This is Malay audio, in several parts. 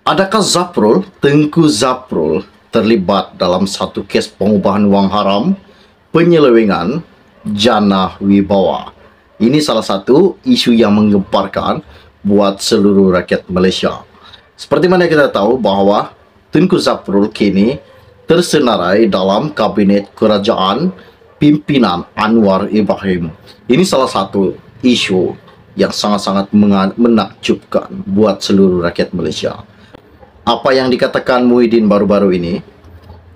Adakah Zaprul, Tengku Zaprul, terlibat dalam satu kes pengubahan wang haram, penyelewengan, jana wibawa? Ini salah satu isu yang menggemparkan buat seluruh rakyat Malaysia. Seperti mana kita tahu bahawa Tengku Zaprul kini tersenarai dalam Kabinet Kerajaan Pimpinan Anwar Ibrahim. Ini salah satu isu yang sangat-sangat menakjubkan buat seluruh rakyat Malaysia. Apa yang dikatakan Muhyiddin baru-baru ini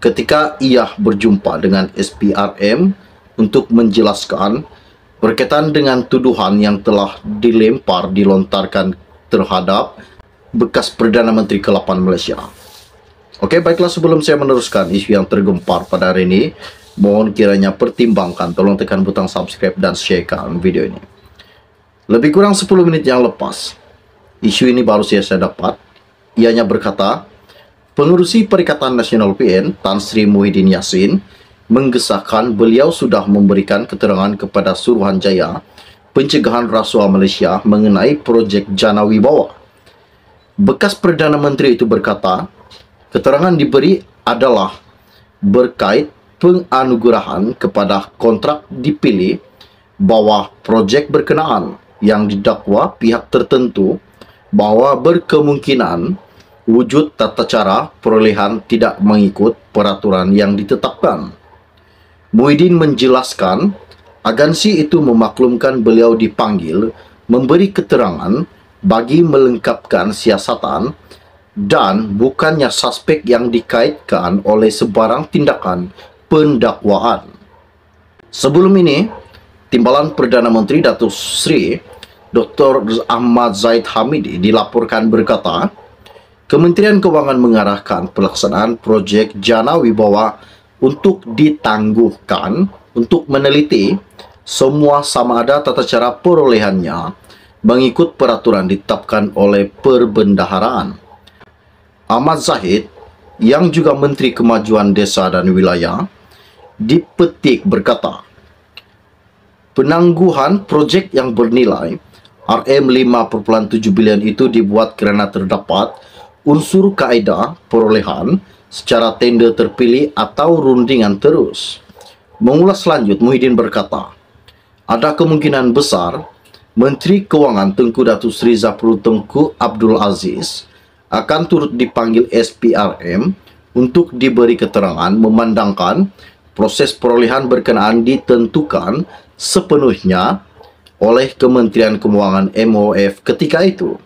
ketika ia berjumpa dengan SPRM untuk menjelaskan berkaitan dengan tuduhan yang telah dilontarkan terhadap bekas Perdana Menteri ke-8 Malaysia. Okey, baiklah, sebelum saya meneruskan isu yang tergempar pada hari ini, mohon kiranya pertimbangkan, tolong tekan butang subscribe dan sharekan video ini. Lebih kurang 10 menit yang lepas, isu ini baru saya dapat. Ianya berkata, Pengerusi Perikatan Nasional PN, Tan Sri Muhyiddin Yassin, menggesahkan beliau sudah memberikan keterangan kepada Suruhanjaya Pencegahan Rasuah Malaysia mengenai projek Jana Wibawa. Bekas Perdana Menteri itu berkata, keterangan diberi adalah berkait penganugerahan kepada kontrak dipilih bawah projek berkenaan yang didakwa pihak tertentu bahawa berkemungkinan wujud tata cara perolehan tidak mengikut peraturan yang ditetapkan. Muhyiddin menjelaskan, agensi itu memaklumkan beliau dipanggil memberi keterangan bagi melengkapkan siasatan dan bukannya suspek yang dikaitkan oleh sebarang tindakan pendakwaan. Sebelum ini, Timbalan Perdana Menteri Datuk Seri Dr. Ahmad Zahid Hamidi dilaporkan berkata, Kementerian Kewangan mengarahkan pelaksanaan projek Jana Wibawa untuk ditangguhkan untuk meneliti semua sama ada tata cara perolehannya mengikut peraturan ditetapkan oleh Perbendaharaan. Ahmad Zahid, yang juga Menteri Kemajuan Desa dan Wilayah, dipetik berkata, penangguhan projek yang bernilai RM5.7 bilion itu dibuat kerana terdapat unsur kaedah perolehan secara tender terpilih atau rundingan terus. Mengulas lanjut, Muhyiddin berkata, ada kemungkinan besar Menteri Kewangan Tengku Datuk Seri Zaprul Tengku Abdul Aziz akan turut dipanggil SPRM untuk diberi keterangan memandangkan proses perolehan berkenaan ditentukan sepenuhnya oleh Kementerian Kewangan MOF ketika itu.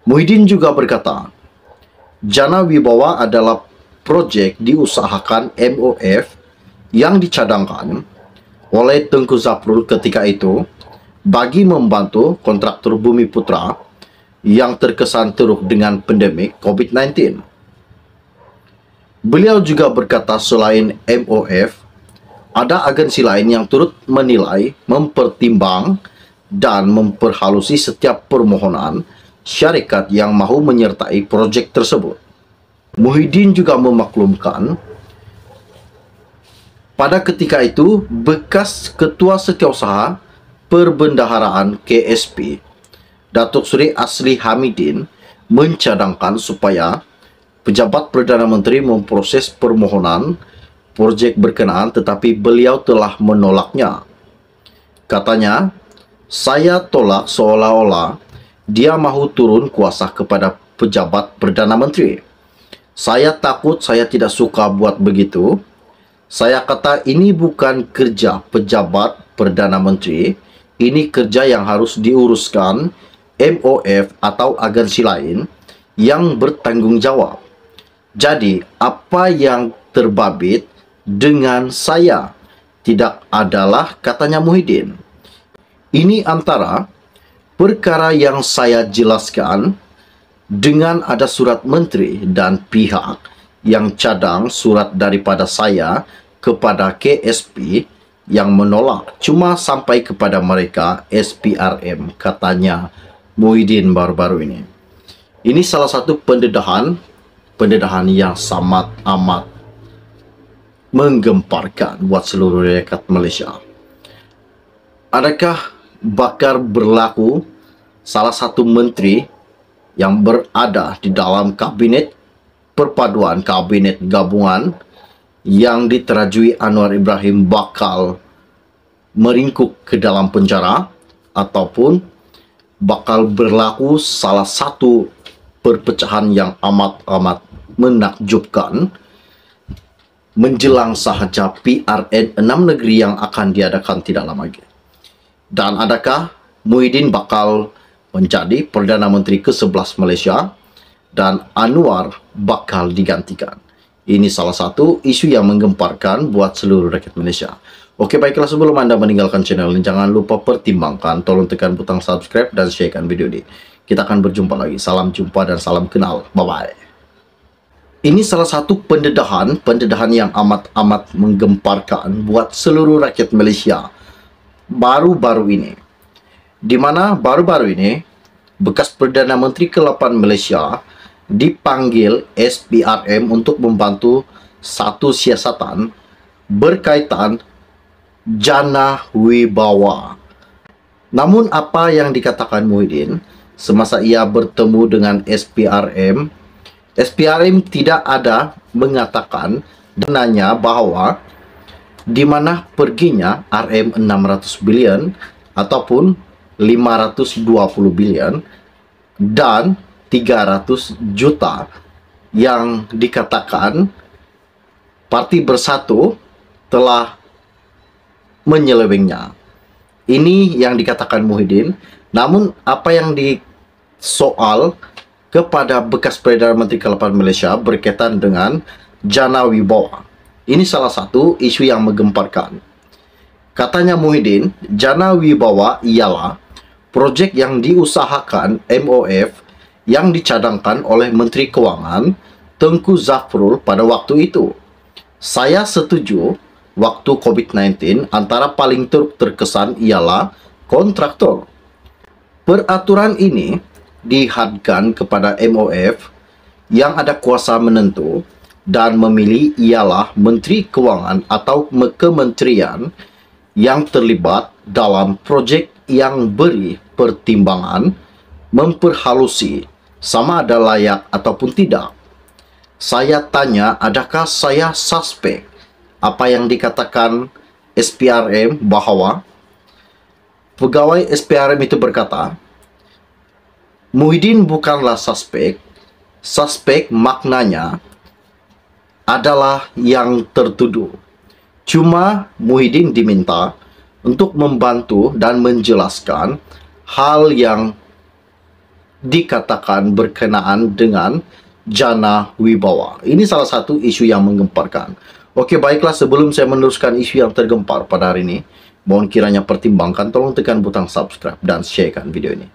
Muhyiddin juga berkata, Jana Wibawa adalah projek diusahakan MOF yang dicadangkan oleh Tengku Zaprul ketika itu bagi membantu kontraktor Bumi Putra yang terkesan teruk dengan pandemik COVID-19. Beliau juga berkata selain MOF, ada agensi lain yang turut menilai, mempertimbang dan memperhalusi setiap permohonan syarikat yang mahu menyertai projek tersebut. Muhyiddin juga memaklumkan, pada ketika itu bekas Ketua Setiausaha Perbendaharaan KSP, Datuk Seri Asli Hamidin, mencadangkan supaya pejabat Perdana Menteri memproses permohonan projek berkenaan, tetapi beliau telah menolaknya. Katanya, saya tolak seolah-olah dia mahu turun kuasa kepada pejabat Perdana Menteri. Saya takut, saya tidak suka buat begitu. Saya kata ini bukan kerja pejabat Perdana Menteri, ini kerja yang harus diuruskan MOF atau agensi lain yang bertanggung jawab. Jadi, apa yang terbabit dengan saya tidak adalah, katanya Muhyiddin. Ini antara perkara yang saya jelaskan dengan ada surat menteri dan pihak yang cadang surat daripada saya kepada KSP yang menolak cuma sampai kepada mereka SPRM, katanya Muhyiddin baru-baru ini. Ini salah satu pendedahan yang sangat amat menggemparkan buat seluruh rakyat Malaysia. Adakah bakal berlaku salah satu menteri yang berada di dalam kabinet perpaduan, kabinet gabungan yang diterajui Anwar Ibrahim bakal meringkuk ke dalam penjara ataupun bakal berlaku salah satu perpecahan yang amat-amat menakjubkan menjelang sahaja PRN 6 negeri yang akan diadakan tidak lama lagi. Dan adakah Muhyiddin bakal menjadi Perdana Menteri ke-11 Malaysia dan Anwar bakal digantikan? Ini salah satu isu yang menggemparkan buat seluruh rakyat Malaysia. Oke, baiklah, sebelum Anda meninggalkan channel ini, jangan lupa pertimbangkan, tolong tekan butang subscribe dan sharekan video ini. Kita akan berjumpa lagi. Salam jumpa dan salam kenal. Bye-bye. Ini salah satu pendedahan yang amat-amat menggemparkan buat seluruh rakyat Malaysia baru-baru ini. Di mana baru-baru ini, bekas Perdana Menteri ke-8 Malaysia dipanggil SPRM untuk membantu satu siasatan berkaitan jana wibawa. Namun apa yang dikatakan Muhyiddin semasa ia bertemu dengan SPRM tidak ada mengatakan dananya bahwa di mana perginya RM 600 bilion ataupun 520 bilion dan 300 juta yang dikatakan Parti Bersatu telah menyelewengnya. Ini yang dikatakan Muhyiddin. Namun apa yang disoal kepada bekas Perdana Menteri ke-8 Malaysia berkaitan dengan jana wibawa. Ini salah satu isu yang menggemparkan. Katanya Muhyiddin, jana wibawa ialah projek yang diusahakan MOF yang dicadangkan oleh Menteri Kewangan Tengku Zafrul pada waktu itu. Saya setuju, waktu COVID-19 antara paling terkesan ialah kontraktor. Peraturan ini dihadkan kepada MOF yang ada kuasa menentu dan memilih ialah Menteri Kewangan atau kementerian yang terlibat dalam projek yang beri pertimbangan memperhalusi sama ada layak ataupun tidak. Saya tanya, adakah saya suspek apa yang dikatakan SPRM bahwa pegawai SPRM itu berkata, Muhyiddin bukanlah suspek. Suspek maknanya adalah yang tertuduh. Cuma Muhyiddin diminta untuk membantu dan menjelaskan hal yang dikatakan berkenaan dengan jana wibawa. Ini salah satu isu yang menggemparkan. Oke, baiklah, sebelum saya meneruskan isu yang tergempar pada hari ini, mohon kiranya pertimbangkan, tolong tekan butang subscribe dan sharekan video ini.